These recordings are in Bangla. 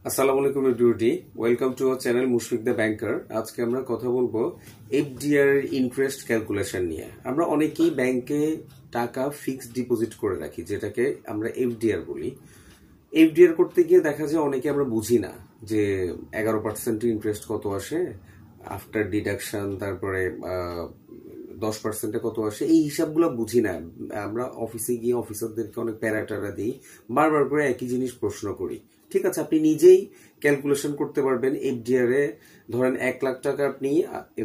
আসসালামু আলাইকুম everybody, welcome to our channel Mushfiq the banker. আজকে আমরা কথা বলবো এফডিআর এর ইন্টারেস্ট ক্যালকুলেশন নিয়ে। আমরা অনেকেই ব্যাংকে টাকা ফিক্সড ডিপোজিট করে রাখি, যেটাকে আমরা এফডিআর বলি। এফডিআর করতে গিয়ে দেখা যায় অনেকে আমরা বুঝি না যে 11% ইন্টারেস্ট কত আসে আফটার ডিডাকশন, তারপরে 10% কত আসে, এই হিসাবগুলো বুঝি না। আমরা অফিসে গিয়ে অফিসারদেরকে অনেক প্যারাটারা দিই, বারবার করে একই জিনিস প্রশ্ন করি। ঠিক আছে, আপনি নিজেই ক্যালকুলেশন করতে পারবেন। এফডিআর এ ধরেন 1 লাখ টাকা আপনি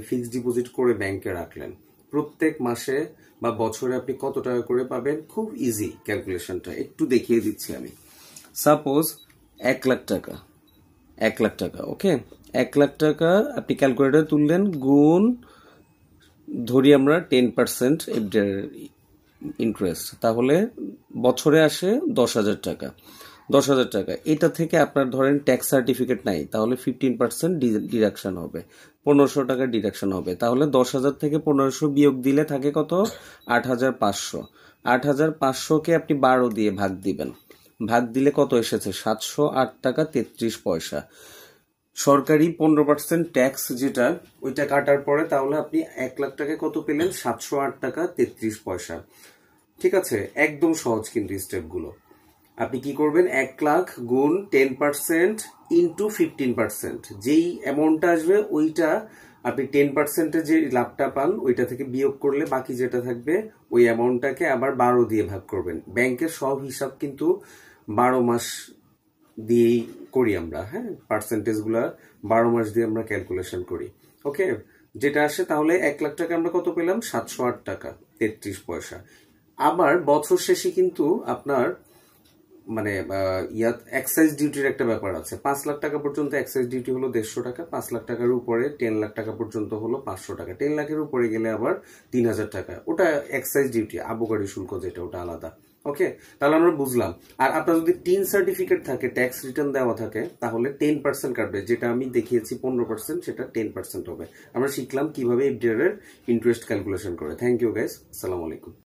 ফিক্সড ডিপোজিট করে ব্যাংকে রাখলেন, প্রত্যেক মাসে বা বছরে আপনি কত টাকা করে পাবেন। খুব ইজি ক্যালকুলেশনটা, একটু দেখিয়ে দিচ্ছি আমি। সাপোজ 1 লাখ টাকা, 1 লাখ টাকা, ওকে। 1 লাখ টাকা আপনি ক্যালকুলেটর তুললেন, গুণ ধরি আমরা 10% এফডিআর ইন্টারেস্ট, তাহলে বছরে আসে 10,000 টাকা। 10,000 টাকা, এটা থেকে আপনার ধরেন ট্যাক্স সার্টিফিকেট নাই, তাহলে 15% ডিডাকশন হবে, 1500 টাকা ডিডাকশন হবে। তাহলে 10,000 থেকে 1500 বিয়োগ দিলে থাকে কত? 8,500। 8,500-কে আপনি 12 দিয়ে ভাগ দিবেন, ভাগ দিলে কত এসেছে? 708 টাকা 33 পয়সা। সরকারি 15% ট্যাক্স যেটা, ওইটা কাটার পরে তাহলে আপনি 1 লাখ টাকায় কত পেলেন? 708 টাকা 33 পয়সা। ঠিক আছে, একদম সহজ কিন্তু স্টেপগুলো। আপনি কি করবেন? 1 লাখ গুণ 10% ইন্টু 15%, যেই অ্যামাউন্টটা আসবে ওইটা আপনি 10%-এর যে লাভটা পান ওইটা থেকে বিয়োগ করলে বাকি যেটা থাকবে ওই অ্যামাউন্টটাকে আবার 12 দিয়ে ভাগ করবেন। ব্যাংকের সব হিসাব কিন্তু 12 মাস দিয়েই করি আমরা, হ্যাঁ, পার্সেন্টেজগুলা 12 মাস দিয়ে আমরা ক্যালকুলেশন করি, ওকে। যেটা আসে তাহলে 1 লাখ টাকা আমরা কত পেলাম? 708 টাকা 33 পয়সা। আবার বছর শেষে কিন্তু আপনার মানে এক্সাইজ ডিউটির একটা ব্যাপার আছে। 5 লাখ টাকা পর্যন্ত এক্সাইজ ডিউটি হলো 150 টাকা, 5 লাখ টাকার উপরে 10 লাখ টাকা পর্যন্ত হলো 500 টাকা, 10 লাখের উপরে গেলে আবার 3,000 টাকা। ওটা এক্সাইজ ডিউটি, আবগারি শুল্ক যেটা, ওটা আলাদা, ওকে। তাহলে আমরা বুঝলাম। আর আপনার যদি টিন সার্টিফিকেট থাকে, ট্যাক্স রিটার্ন দেওয়া থাকে, তাহলে 10% কাটবে। যেটা আমি দেখিয়েছি 15%, সেটা 10% হবে। আমরা শিখলাম কিভাবে এফডিআর এর ইন্টারেস্ট ক্যালকুলেশন করে। থ্যাংক ইউ গাইস, আসসালামু আলাইকুম।